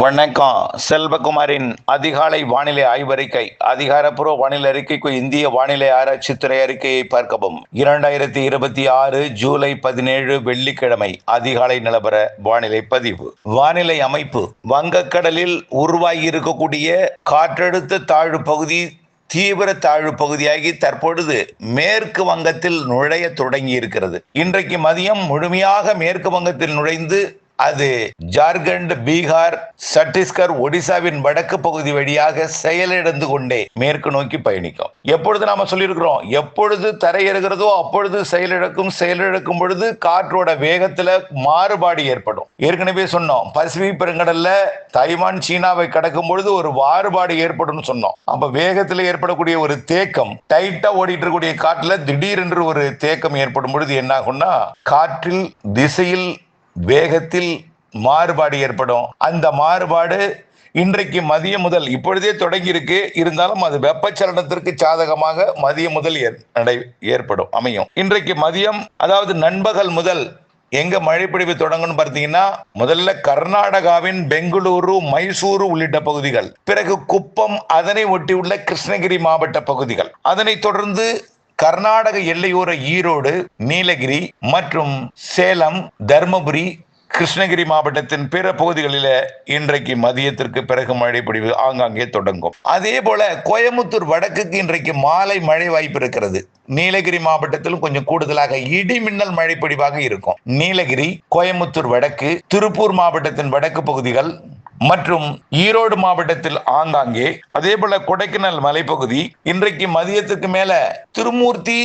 வணக்கம். செல்வகுமாரின் அதிகாலை வானிலை ஆய்வறிக்கை. அதிகாரப்பூர்வ வானிலை அறிக்கைக்கு இந்திய வானிலை ஆராய்ச்சித்துறை அறிக்கையை பார்க்கவும். 2026 ஜூலை 17 வெள்ளிக்கிழமை அதிகாலை நிலவர வானிலை பதிவு. வானிலை அமைப்பு: வங்கக்கடலில் உருவாகி இருக்கக்கூடிய காற்றழுத்த தாழ்வு பகுதி தீவிர தாழ்வு பகுதியாகி தற்பொழுது மேற்கு வங்கத்தில் நுழைய தொடங்கி இருக்கிறது. இன்றைக்கு மதியம் முழுமையாக மேற்கு வங்கத்தில் நுழைந்து அது ஜார்க்கண்ட், பீகார், சத்தீஸ்கர், ஒடிசாவின் வடக்கு பகுதி வழியாக செயலிழந்து கொண்டே மேற்கு நோக்கி பயணிக்கும். எப்பொழுது நாம சொல்லியிருக்கிறோம், எப்பொழுது தரையிறகிறதோ அப்பொழுது செயலிழக்கும் பொழுது காற்றோட வேகத்துல மாறுபாடு ஏற்படும். ஏற்கனவே சொன்னோம், பசிபிக் பெருங்கடல்ல தைவான், சீனாவை கடக்கும் பொழுது ஒரு மாறுபாடு ஏற்படும் சொன்னோம். அப்ப வேகத்தில் ஏற்படக்கூடிய ஒரு தேக்கம், டைட்டா ஓடிட்டு இருக்கக்கூடிய காற்றுல திடீரென்று ஒரு தேக்கம் ஏற்படும் பொழுது என்ன ஆகும்னா, காற்றில் திசையில் வேகத்தில் மாறுபாடு ஏற்படும். அந்த மாறுபாடு இன்றைக்கு மதியம் முதல் இப்பொழுதே தொடங்கி இருக்கு. இருந்தாலும் அது வெப்பச்சலனத்திற்கு சாதகமாக மதியம் முதல் ஏற்படும் அமையும். இன்றைக்கு மதியம், அதாவது நண்பகல் முதல் எங்க மழைப்பொழிவு தொடங்கும் பார்த்தீங்கன்னா, முதல்ல கர்நாடகாவின் பெங்களூரு, மைசூரு உள்ளிட்ட பகுதிகள், பிறகு குப்பம், அதனை ஒட்டியுள்ள கிருஷ்ணகிரி மாவட்ட பகுதிகள், அதனை தொடர்ந்து கர்நாடக எல்லையோர ஈரோடு, நீலகிரி மற்றும் சேலம், தர்மபுரி, கிருஷ்ணகிரி மாவட்டத்தின் பிற பகுதிகளில் இன்றைக்கு மதியத்திற்கு பிறகு மழை பொழிவு ஆங்காங்கே தொடங்கும். அதே போல கோயமுத்தூர் வடக்குக்கு இன்றைக்கு மாலை மழை வாய்ப்பு இருக்கிறது. நீலகிரி மாவட்டத்திலும் கொஞ்சம் கூடுதலாக இடி மின்னல் மழை பொழிவாக இருக்கும். நீலகிரி, கோயமுத்தூர் வடக்கு, திருப்பூர் மாவட்டத்தின் வடக்கு பகுதிகள் மற்றும் ஈரோடு மாவட்டத்தில் ஆங்காங்கே, அதே போல கொடைக்கானல் மலைப்பகுதி, இன்றைக்கு மதியத்துக்கு மேல திருமூர்த்தி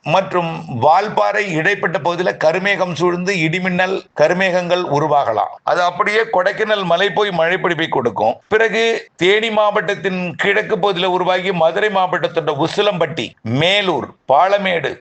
மற்றும் வால்பாறை இடைப்பட்ட பகுதியில் கருமேகம் சூழ்ந்து இடிமின்னல் கருமேகங்கள் உருவாகலாம். அது அப்படியே கொடைக்கானல் மலை போய் மழை பொழிவை கொடுக்கும். பிறகு தேனி மாவட்டத்தின் கிழக்கு பகுதியில் உருவாகி மதுரை மாவட்டத்தோட உசிலம்பட்டி, மேலூர், பாலமேடு,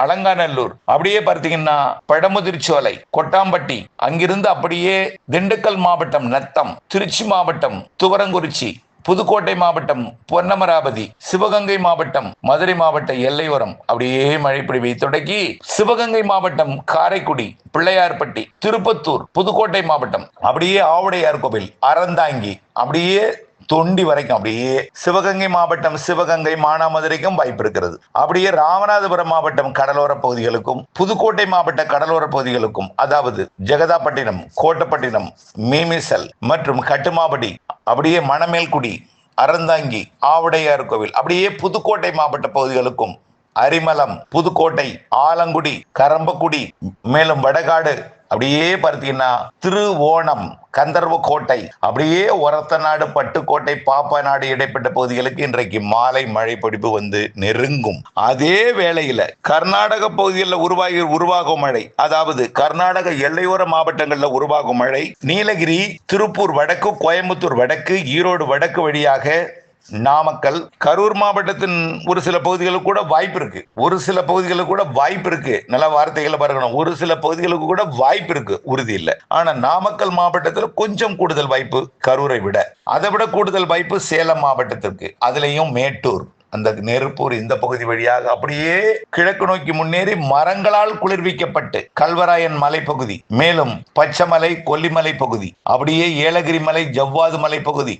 அலங்காநல்லூர், அப்படியே பார்த்தீங்கன்னா பழமுதிர்ச்சோலை, கொட்டாம்பட்டி, அங்கிருந்து அப்படியே திண்டுக்கல் மாவட்டம் நத்தம், திருச்சி மாவட்டம் துவரங்குறிச்சி, புதுக்கோட்டை மாவட்டம் பொன்னமராவதி, சிவகங்கை மாவட்டம் மதுரை மாவட்ட எல்லையோரம் அப்படியே மழை பொழிவை தொடங்கி சிவகங்கை மாவட்டம் காரைக்குடி, பிள்ளையார்பட்டி, திருப்பத்தூர், புதுக்கோட்டை மாவட்டம் அப்படியே ஆவுடையார் கோவில், அறந்தாங்கி, அப்படியே தொண்டி வரைக்கும், அப்படியே சிவகங்கை மாவட்டம் சிவகங்கை, மானாமதுரைக்கும் வாய்ப்பு இருக்கிறது. அப்படியே ராமநாதபுரம் மாவட்டம் கடலோர பகுதிகளுக்கும், புதுக்கோட்டை மாவட்ட கடலோர பகுதிகளுக்கும், அதாவது ஜெகதாப்பட்டினம், கோட்டப்பட்டினம், மீமிசல் மற்றும் கட்டுமாபடி, அப்படியே மணமேல்குடி, அறந்தாங்கி, ஆவுடையார் கோவில், அப்படியே புதுக்கோட்டை மாவட்ட பகுதிகளுக்கும், அரிமளம், புதுக்கோட்டை, ஆலங்குடி, கரம்பக்குடி, மேலும் வடகாடு, அப்படியே பார்த்தீங்கன்னா திருவோணம், கந்தர்வக்கோட்டை, அப்படியே ஒரத்தநாடு, பட்டுக்கோட்டை, பாப்பாநாடு இடைப்பட்ட பகுதிகளுக்கு இன்றைக்கு மாலை மழை பொழிவு வந்து நெருங்கும். அதே வேளையில கர்நாடக பகுதிகளில் உருவாகும் மழை, அதாவது கர்நாடக எல்லையோர மாவட்டங்களில் உருவாகும் மழை நீலகிரி, திருப்பூர் வடக்கு, கோயம்புத்தூர் வடக்கு, ஈரோடு வடக்கு வழியாக நாமக்கல், கரூர் மாவட்டத்தின் ஒரு சில பகுதிகளுக்கு கூட வாய்ப்பு இருக்கு. நல்ல வார்த்தைகளை பார்க்கணும். ஒரு சில பகுதிகளுக்கு கூட வாய்ப்பு இருக்கு, உறுதி இல்லை. ஆனா நாமக்கல் மாவட்டத்தில் கொஞ்சம் கூடுதல் வாய்ப்பு கரூரை விட. அதை விட கூடுதல் வாய்ப்பு சேலம் மாவட்டத்திற்கு. அதுலயும் மேட்டூர், அந்த நெருப்பூர், இந்த பகுதி வழியாக அப்படியே கிழக்கு நோக்கி முன்னேறி மரங்களால் குளிர்விக்கப்பட்டு கல்வராயன் மலைப்பகுதி, மேலும் பச்சைமலை, கொல்லிமலை பகுதி, அப்படியே ஏலகிரி மலை, ஜவ்வாது மலை பகுதி,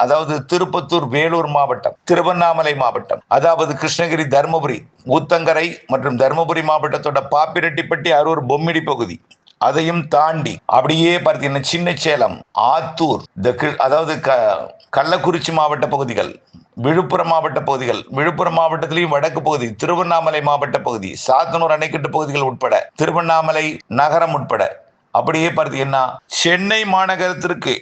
அதாவது திருப்பத்தூர், வேலூர் மாவட்டம், திருவண்ணாமலை மாவட்டம், அதாவது கிருஷ்ணகிரி, தர்மபுரி, ஊத்தங்கரை மற்றும் தர்மபுரி மாவட்டத்தோட பாப்பிரெட்டிப்பட்டி, அரூர், பொம்மிடி பகுதி, அதையும் தாண்டி அப்படியே பார்த்தீங்கன்னா சின்ன சேலம், ஆத்தூர், அதாவது கள்ளக்குறிச்சி மாவட்ட பகுதிகள், விழுப்புரம் மாவட்ட பகுதிகள், விழுப்புரம் மாவட்டத்திலையும் வடக்கு பகுதி, திருவண்ணாமலை மாவட்ட பகுதி, சாத்தனூர் அணைக்கட்டு பகுதிகள் உட்பட, திருவண்ணாமலை நகரம் உட்பட, அப்படியே பார்த்தீங்கன்னா சென்னை மாநகரத்திற்கு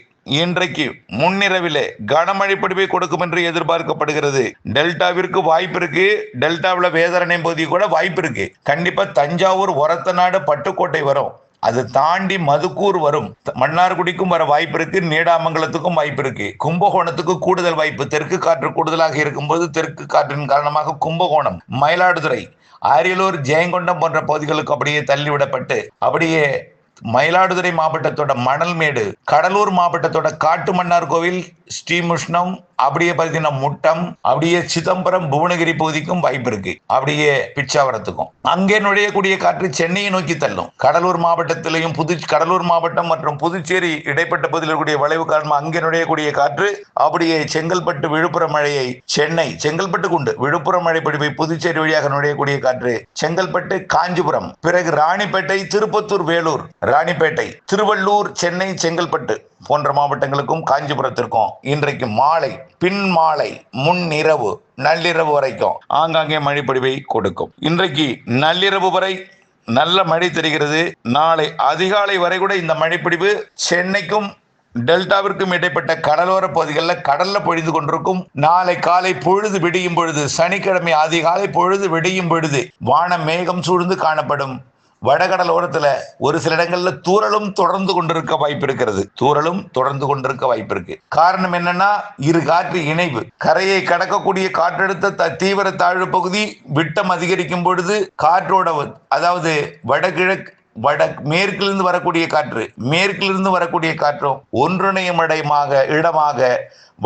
இன்றைக்கு முன்னிரவிலே கனமழை பொழிவை கொடுக்கும் என்று எதிர்பார்க்கப்படுகிறது. டெல்டாவிற்கு வாய்ப்பு இருக்கு. டெல்டாவில் வேதாரண்யம் பகுதி கூட வாய்ப்பு இருக்கு. கண்டிப்பா தஞ்சாவூர், ஒரத்தநாடு, பட்டுக்கோட்டை வரும். அது தாண்டி மதுக்கூர் வரும். மன்னார்குடிக்கும் வர வாய்ப்பு இருக்கு. நீடாமங்கலத்துக்கும் வாய்ப்பு இருக்கு. கும்பகோணத்துக்கு கூடுதல் வாய்ப்பு. தெற்கு காற்று கூடுதலாக இருக்கும்போது தெற்கு காற்றின் காரணமாக கும்பகோணம், மயிலாடுதுறை, அரியலூர், ஜெயங்கொண்டம் போன்ற பகுதிகளுக்கு அப்படியே தள்ளிவிடப்பட்டு அப்படியே மயிலாடுதுறை மாவட்டத்தோட மணல்மேடு, கடலூர் மாவட்டத்தோட காட்டுமன்னார் கோவில், ஸ்ரீமுஷ்ணம், அப்படியே பார்த்தீங்கன்னா முட்டம், அப்படியே சிதம்பரம், புவனகிரி பகுதிக்கும் வாய்ப்பு இருக்கு. அப்படியே பிச்சாவரத்துக்கும் அங்கே நுழையக்கூடிய காற்று சென்னையை நோக்கி தள்ளும். கடலூர் மாவட்டத்திலையும் கடலூர் மாவட்டம் மற்றும் புதுச்சேரி இடைப்பட்ட பகுதியில் இருக்கக்கூடிய வளைவு காரணமாக அங்கே நுழையக்கூடிய காற்று அப்படியே செங்கல்பட்டு, விழுப்புரம் மழையை செங்கல்பட்டு கொண்டு விழுப்புரம் மழை பிடிப்பை புதுச்சேரி வழியாக நுழையக்கூடிய காற்று செங்கல்பட்டு, காஞ்சிபுரம், பிறகு ராணிப்பேட்டை, திருப்பத்தூர், வேலூர், ராணிப்பேட்டை, திருவள்ளூர், சென்னை, செங்கல்பட்டு போன்ற மாவட்டங்களுக்கும் காஞ்சிபுரத்திற்கும் இன்றைக்கு மாலை, பின் மாலை, முன்னிரவு, நள்ளிரவு வரைக்கும் ஆங்காங்கே மழை பொழிவை கொடுக்கும். இன்றைக்கு நள்ளிரவு வரை நல்ல மழை தெரிகிறது. நாளை அதிகாலை வரை கூட இந்த மழைப்பிடிவு சென்னைக்கும் டெல்டாவிற்கும் இடைப்பட்ட கடலோர பகுதிகளில் கடல்ல பொழிந்து கொண்டிருக்கும். நாளை காலை பொழுது விடியும் பொழுது, சனிக்கிழமை அதிகாலை பொழுது விடியும் பொழுது வானம் மேகம் சூழ்ந்து காணப்படும். வடகடலோரத்துல ஒரு சில இடங்கள்ல தூறலும் தொடர்ந்து கொண்டிருக்க வாய்ப்பு இருக்கு. காரணம் என்னன்னா, இரு காற்று இணைவு, கரையை கடக்கக்கூடிய காற்றழுத்த தீவிர தாழ்வு பகுதி விட்டம் அதிகரிக்கும் பொழுது காற்றோட, அதாவது மேற்கிலிருந்து வரக்கூடிய காற்றும் ஒன்றிணையும் இடமாக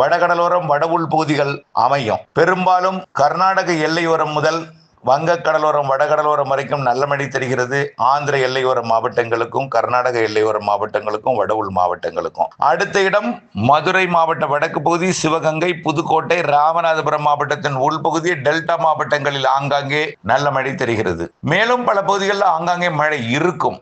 வடகடலோரம், வட உள் பகுதிகள் அமையும். பெரும்பாலும் கர்நாடக எல்லையோரம் முதல் வங்கக்கடலோரம், வடகடலோரம் வரைக்கும் நல்ல மழை தெரிகிறது. ஆந்திர எல்லையோர மாவட்டங்களுக்கும், கர்நாடக எல்லையோர மாவட்டங்களுக்கும், வட உள் மாவட்டங்களுக்கும். அடுத்த இடம் மதுரை மாவட்ட வடக்கு பகுதி, சிவகங்கை, புதுக்கோட்டை, ராமநாதபுரம் மாவட்டத்தின் உள்பகுதி, டெல்டா மாவட்டங்களில் ஆங்காங்கே நல்ல மழை தெரிகிறது. மேலும் பல பகுதிகளில் ஆங்காங்கே மழை இருக்கும்.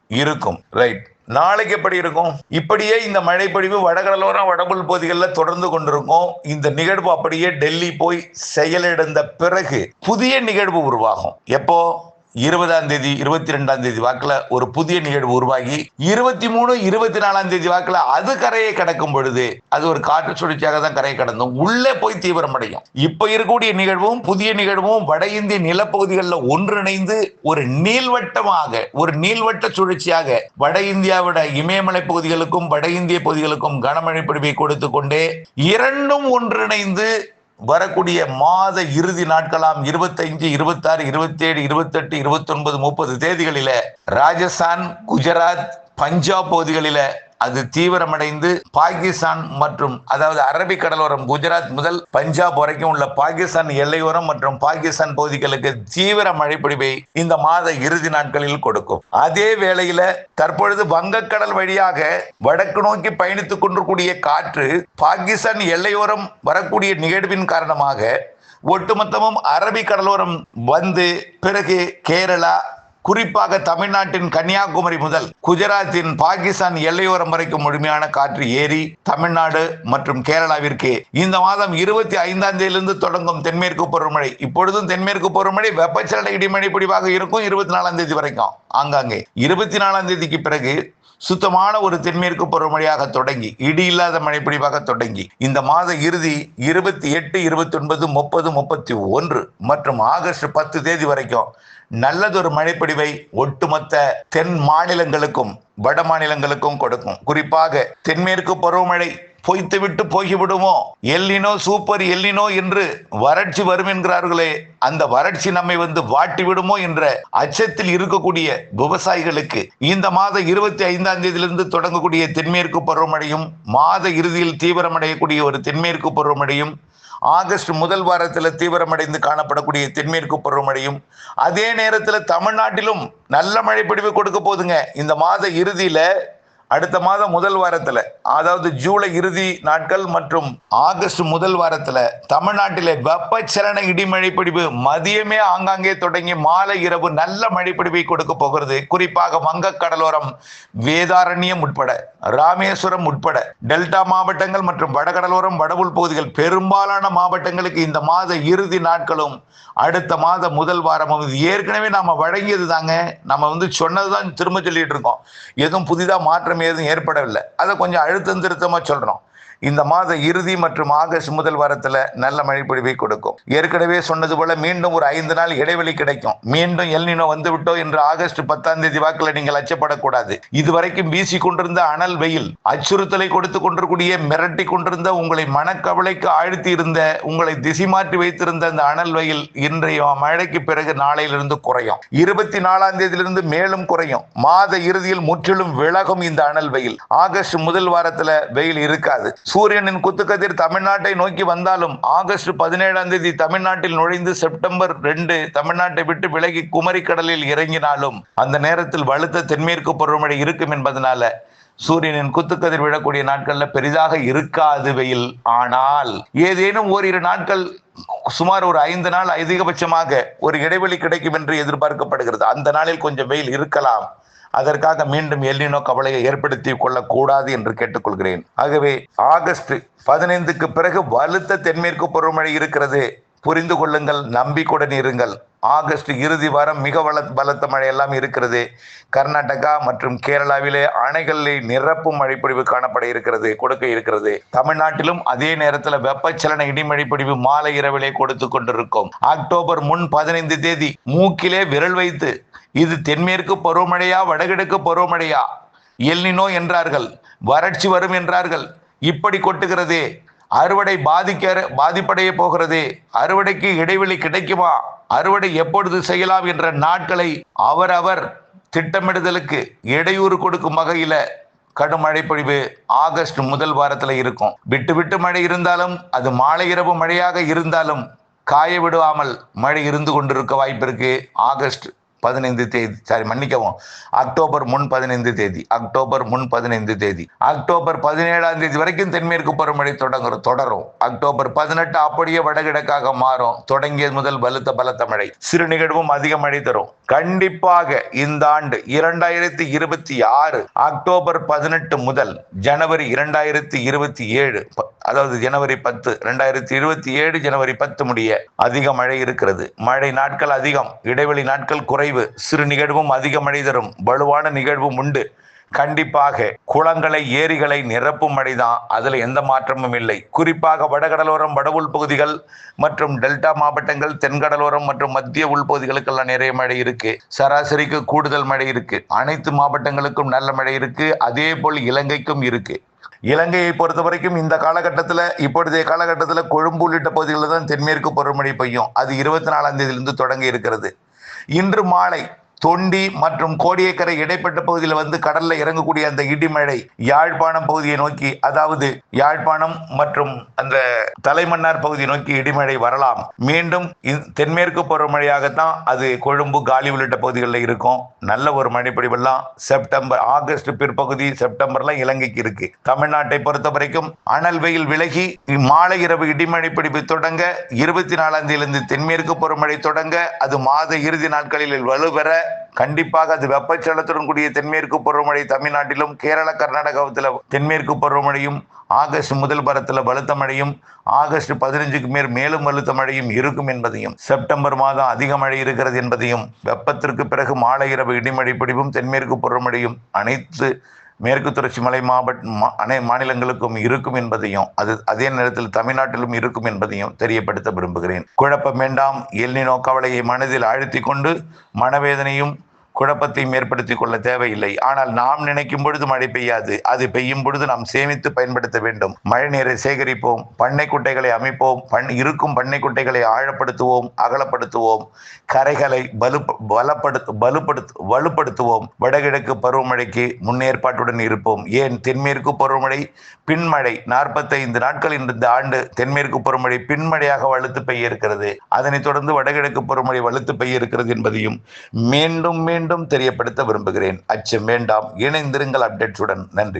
ரைட். நாளைக்கு எப்படி இருக்கும்? இப்படியே இந்த மழை பொழிவு வடகடலோரம், வடபுல் பகுதிகளில் தொடர்ந்து கொண்டிருக்கும். இந்த நிகழ்வு அப்படியே டெல்லி போய் செயலிழந்த பிறகு புதிய நிகழ்வு உருவாகும். எப்போ? 20ஆம் தேதி, 22ஆம் தேதி வாக்குல ஒரு புதிய நிகழ்வு உருவாகி 23, 24ஆம் தேதி வாக்குல அது கரையை கடக்கும் பொழுது, அது ஒரு காற்று சுழற்சியாக தான் கரையை கடந்தும் உள்ளே போய் தீவிரமடையும். இப்ப இருக்கக்கூடிய நிகழ்வும் புதிய நிகழ்வும் வட இந்திய நிலப்பகுதிகளில் ஒன்றிணைந்து ஒரு நீள்வட்ட சுழற்சியாக வட இந்தியாவோட இமயமலை பகுதிகளுக்கும் வட இந்திய பகுதிகளுக்கும் கனமழை பொழிவை கொடுத்து கொண்டே இரண்டும் ஒன்றிணைந்து வரக்கூடிய மாத இறுதி நாட்களாம் 25, 26, 27, 28, 29, 30 தேதிகளில ராஜஸ்தான், குஜராத், பஞ்சாப் பகுதிகளில அது தீவிரமடைந்து பாகிஸ்தான் மற்றும், அதாவது அரபிக் கடலோரம், குஜராத் முதல் பஞ்சாப் வரைக்கும் உள்ள பாகிஸ்தான் எல்லையோரம் மற்றும் பாகிஸ்தான் பகுதிகளுக்கு தீவிர மழை பொழிவை இந்த மாத இறுதி நாட்களில் கொடுக்கும். அதே வேளையில தற்பொழுது வங்கக்கடல் வழியாக வடக்கு நோக்கி பயணித்துக் கொண்டிருக்கூடிய காற்று பாகிஸ்தான் எல்லையோரம் வரக்கூடிய நிகழ்வின் காரணமாக ஒட்டுமொத்தமும் அரபிக் கடலோரம் வந்து பிறகு கேரளா, குறிப்பாக தமிழ்நாட்டின் கன்னியாகுமரி முதல் குஜராத்தின் பாகிஸ்தான் எல்லையோரம் வரைக்கும் முழுமையான காற்று ஏறி தமிழ்நாடு மற்றும் கேரளாவிற்கு இந்த மாதம் 25ஆம் தேதியிலிருந்து தொடங்கும் தென்மேற்கு பருவமழை. இப்பொழுதும் தென்மேற்கு பருவமழை வெப்பச்சலன இடிமழை பொழிவாக இருக்கும் 24ஆம் தேதி வரைக்கும். ஆங்காங்கே 24ஆம் தேதிக்கு பிறகு சுத்தமான ஒரு தென்மேற்கு பருவமழையாக தொடங்கி இடி இல்லாத மழைப்பொழிவாக தொடங்கி இந்த மாத இறுதி 28, 29, 30, 31 மற்றும் ஆகஸ்ட் 10 தேதி வரைக்கும் நல்லதொரு மழைப்பொழிவை ஒட்டுமொத்த தென் மாநிலங்களுக்கும் வட மாநிலங்களுக்கும் கொடுக்கும். குறிப்பாக தென்மேற்கு பருவமழை பொய்த்துவிட்டு போய்விடுமோ, எல்லினோ, சூப்பர் எல்லினோ என்று வறட்சி வரும் என்கிறார்களே, அந்த வறட்சி நம்மை வந்து வாட்டி விடுமோ என்ற அச்சத்தில் இருக்கக்கூடிய விவசாயிகளுக்கு இந்த மாத 25ஆம் தேதியிலிருந்து தொடங்கக்கூடிய தென்மேற்கு பருவமழையும், மாத இறுதியில் தீவிரமடையக்கூடிய ஒரு தென்மேற்கு பருவமழையும், ஆகஸ்ட் முதல் வாரத்தில் தீவிரமடைந்து காணப்படக்கூடிய தென்மேற்கு பருவமழையும், அதே நேரத்தில் தமிழ்நாட்டிலும் நல்ல மழை பொழிவு கொடுக்க போதுங்க. இந்த மாத இறுதியில, அடுத்த மாதம் முதல் வாரத்துல, அதாவது ஜூலை இறுதி நாட்கள் மற்றும் ஆகஸ்ட் முதல் வாரத்துல தமிழ்நாட்டிலே வெப்பச்சலன இடிமழை பொழிவு மதியமே ஆங்காங்கே தொடங்கி மாலை இரவு நல்ல மழை பொழிவை கொடுக்க போகிறது. குறிப்பாக வங்கக்கடலோரம், வேதாரண்யம் உட்பட, ராமேஸ்வரம் உட்பட டெல்டா மாவட்டங்கள் மற்றும் வடகடலோரம், வடவுள் பகுதிகள் பெரும்பாலான மாவட்டங்களுக்கு இந்த மாத இறுதி நாட்களும் அடுத்த மாத முதல் வாரமும் ஏற்கனவே நாம வழங்கியது தாங்க. நம்ம சொன்னதுதான் திரும்ப சொல்லிட்டு இருக்கோம். எதுவும் புதிதா மாற்றம் எதுவும் ஏற்படவில்லை. அதை கொஞ்சம் அழுத்தம் திருத்தமா சொல்றோம். இந்த மாத இறுதி மற்றும் ஆகஸ்ட் முதல் வாரத்துல நல்ல மழை பொழிவை கொடுக்கும். ஏற்கனவே சொன்னது போல மீண்டும் ஒரு 5 நாள் இடைவெளி கிடைக்கும். மீண்டும் எல்னினோ வந்து விட்டோ என்று ஆகஸ்ட் 10ஆம் தேதி வாக்குல நீங்கள் அச்சப்படக்கூடாது. இதுவரைக்கும் வீசி கொண்டிருந்த அனல் வெயில், அச்சுறுத்தலை கொடுத்து கொண்டிருக்கூடிய, மிரட்டி கொண்டிருந்த, உங்களை மனக்கவலைக்கு ஆழ்த்தி இருந்த, உங்களை திசை மாற்றி வைத்திருந்த அந்த அனல் வெயில் இன்றைய மழைக்கு பிறகு நாளையிலிருந்து குறையும். 24ஆம் தேதியிலிருந்து மேலும் குறையும். மாத இறுதியில் முற்றிலும் விலகும் இந்த அனல் வெயில். ஆகஸ்ட் முதல் வாரத்துல வெயில் இருக்காது. சூரியனின் குத்துக்கதிர் தமிழ்நாட்டை நோக்கி வந்தாலும் ஆகஸ்ட் 17ஆம் தேதி தமிழ்நாட்டில் நுழைந்து செப்டம்பர் 2 தமிழ்நாட்டை விட்டு விலகி குமரி கடலில் இறங்கினாலும் அந்த நேரத்தில் வலுத்த தென்மேற்கு பருவமழை இருக்கும் என்பதனால சூரியனின் குத்துக்கதிர் விழக்கூடிய நாட்கள்ல பெரிதாக இருக்காது வெயில். ஆனால் ஏதேனும் ஓரிரு நாட்கள் சுமார் ஒரு 5 நாள் அதிகபட்சமாக ஒரு இடைவெளி கிடைக்கும் என்று எதிர்பார்க்கப்படுகிறது. அந்த நாளில் கொஞ்சம் வெயில் இருக்கலாம். அதற்காக மீண்டும் எல்னினோ கவலையை ஏற்படுத்தி கொள்ளக்கூடாது என்று கேட்டுக்கொள்கிறேன். ஆகவே ஆகஸ்ட் 15க்கு பிறகு வலுத்த தென்மேற்கு பருவமழை இருக்கிறது. புரிந்து கொள்ளுங்கள், நம்பிக்கையுடன் இருங்கள். ஆகஸ்ட் இறுதி வாரம் மிக பலத்த மழையெல்லாம் இருக்கிறது. கர்நாடகா மற்றும் கேரளாவிலே அணைகளில் நிரப்பும் மழைப்பொழிவு காணப்பட இருக்கிறது, கொடுக்க இருக்கிறது. தமிழ்நாட்டிலும் அதே நேரத்தில் வெப்பச்சலன இடிமழைப்பொழிவு மாலை இரவிலே கொடுத்து கொண்டிருக்கும். அக்டோபர் 15 தேதி மூக்கிலே விரல் வைத்து இது தென்மேற்கு பருவமழையா வடகிழக்கு பருவமழையா, எல்னினோ என்றார்கள், வறட்சி வரும் என்றார்கள், இப்படி கொட்டுகிறதே, அறுவடை பாதிப்படைய போகிறது, அறுவடைக்கு இடைவெளி கிடைக்குமா, அறுவடை எப்பொழுது செய்யலாம் என்ற நாட்களை அவரவர் திட்டமிடுதலுக்கு இடையூறு கொடுக்கும் வகையில கடும் மழை பொழிவு ஆகஸ்ட் முதல் வாரத்துல இருக்கும். விட்டு விட்டு மழை இருந்தாலும் அது மாலை இரவு மழையாக இருந்தாலும் காய விடாமல் மழை இருந்து கொண்டிருக்க வாய்ப்பு இருக்கு. ஆகஸ்ட் 15 தேதி மன்னிக்கவும், அக்டோபர் 15 தேதி அக்டோபர் 15 தேதி அக்டோபர் 17ஆம் தேதி வரைக்கும் தென்மேற்கு பருவமழை தொடரும். அக்டோபர் 18 அப்படியே வடகிழக்காக மாறும். தொடங்கியது முதல் பலத்த மழை, சிறு நிகழ்வும் அதிக மழை தரும். கண்டிப்பாக இந்த ஆண்டு 2026 அக்டோபர் 18 முதல் ஜனவரி 2027, அதாவது ஜனவரி 10 2027 ஜனவரி 10 முடிய அதிக மழை இருக்கிறது. மழை நாட்கள் அதிகம், இடைவெளி நாட்கள் குறைவு, சிறு நிகழ்வும் அதிக மழை தரும். வலுவான நிகழ்வும் உண்டு. கண்டிப்பாக குளங்களை ஏரிகளை நிரப்பும் மழைதான், அதுல எந்த மாற்றமும் இல்லை. குறிப்பாக வடகடலோரம் வட உள்பகுதிகள் மற்றும் டெல்டா மாவட்டங்கள், தென்கடலோரம் மற்றும் மத்திய உள்பகுதிகளுக்கெல்லாம் நிறைய மழை இருக்கு. சராசரிக்கு கூடுதல் மழை இருக்கு. அனைத்து மாவட்டங்களுக்கும் நல்ல மழை இருக்கு. அதே போல் இலங்கைக்கும் இருக்கு. இலங்கையை பொறுத்த வரைக்கும் இந்த காலகட்டத்தில், இப்பொழுதைய காலகட்டத்தில் கொழும்பு உள்ளிட்ட பகுதிகளில் தான் தென்மேற்கு பருவமழை பெய்யும். அது 24ஆம் தேதியிலிருந்து தொடங்கி இருக்கிறது. இன்று மாலை தொண்டி மற்றும் கோடியக்கரை இடைப்பட்ட பகுதியில் வந்து கடல்ல இறங்கக்கூடிய அந்த இடிமழை யாழ்ப்பாணம் பகுதியை நோக்கி, அதாவது யாழ்ப்பாணம் மற்றும் அந்த தலைமன்னார் பகுதியை நோக்கி இடிமழை வரலாம். மீண்டும் தென்மேற்கு பருவமழையாகத்தான் அது கொழும்பு காலி உள்ளிட்ட பகுதிகளில் இருக்கும். நல்ல ஒரு மழைப்பொழிவெல்லாம் செப்டம்பர் ஆகஸ்ட் பிற்பகுதி செப்டம்பர்லாம் இலங்கைக்கு இருக்கு. தமிழ்நாட்டை பொறுத்த வரைக்கும் அனல் வெயில் விலகி மாலை இரவு இடிமழை பிடிப்பு தொடங்க 24ஆம் தேதியிலிருந்து தென்மேற்கு பருவமழை தொடங்க அது மாத இறுதி நாட்களில் வலுப்பெற கண்டிப்பாக அது வெப்பச்சலத்துடன் கூடிய தென்மேற்கு பருவமழை தமிழ்நாட்டிலும் கேரள கர்நாடகாவில் தென்மேற்கு பருவமழையும் ஆகஸ்ட் முதல் வாரத்தில் பலத்த மழையும் ஆகஸ்ட் 15க்கு மேலும் பலத்த மழையும் இருக்கும் என்பதையும், செப்டம்பர் மாதம் அதிக மழை இருக்கிறது என்பதையும், வெப்பத்திற்கு பிறகு மாலை இரவு இடிமழை பிடிப்பும் தென்மேற்கு பருவமழையும் அனைத்து மேற்கு தொடர்ச்சி மலை மாநிலங்களுக்கும் இருக்கும் என்பதையும், அதே நேரத்தில் தமிழ்நாட்டிலும் இருக்கும் என்பதையும் தெரியப்படுத்த விரும்புகிறேன். குழப்பம் வேண்டாம். எல்னினோ கவலையை மனதில் அழுத்தி கொண்டு மனவேதனையும் குழப்பத்தையும் ஏற்படுத்திக் கொள்ள தேவையில்லை. ஆனால் நாம் நினைக்கும் பொழுது மழை பெய்யாது. அது பெய்யும் பொழுது நாம் சேமித்து பயன்படுத்த வேண்டும். மழை நீரை சேகரிப்போம், பண்ணை குட்டைகளை அமைப்போம், இருக்கும் பண்ணை குட்டைகளை ஆழப்படுத்துவோம், அகலப்படுத்துவோம், கரைகளை வலுப்படுத்துவோம். வடகிழக்கு பருவமழைக்கு முன்னேற்பாட்டுடன் இருப்போம். ஏன் தென்மேற்கு பருவமழை பின்மழை 45 நாட்கள் இந்த ஆண்டு தென்மேற்கு பருவமழை பின்மழையாக வலுத்து பெய்ய இருக்கிறது. அதனைத் தொடர்ந்து வடகிழக்கு பருவமழை வலுத்து பெய்ய இருக்கிறது என்பதையும் மீண்டும் தெரியப்படுத்த விரும்புகிறேன். அச்சம் வேண்டாம். இணைந்திருங்கள் அப்டேட்ஸுடன். நன்றி.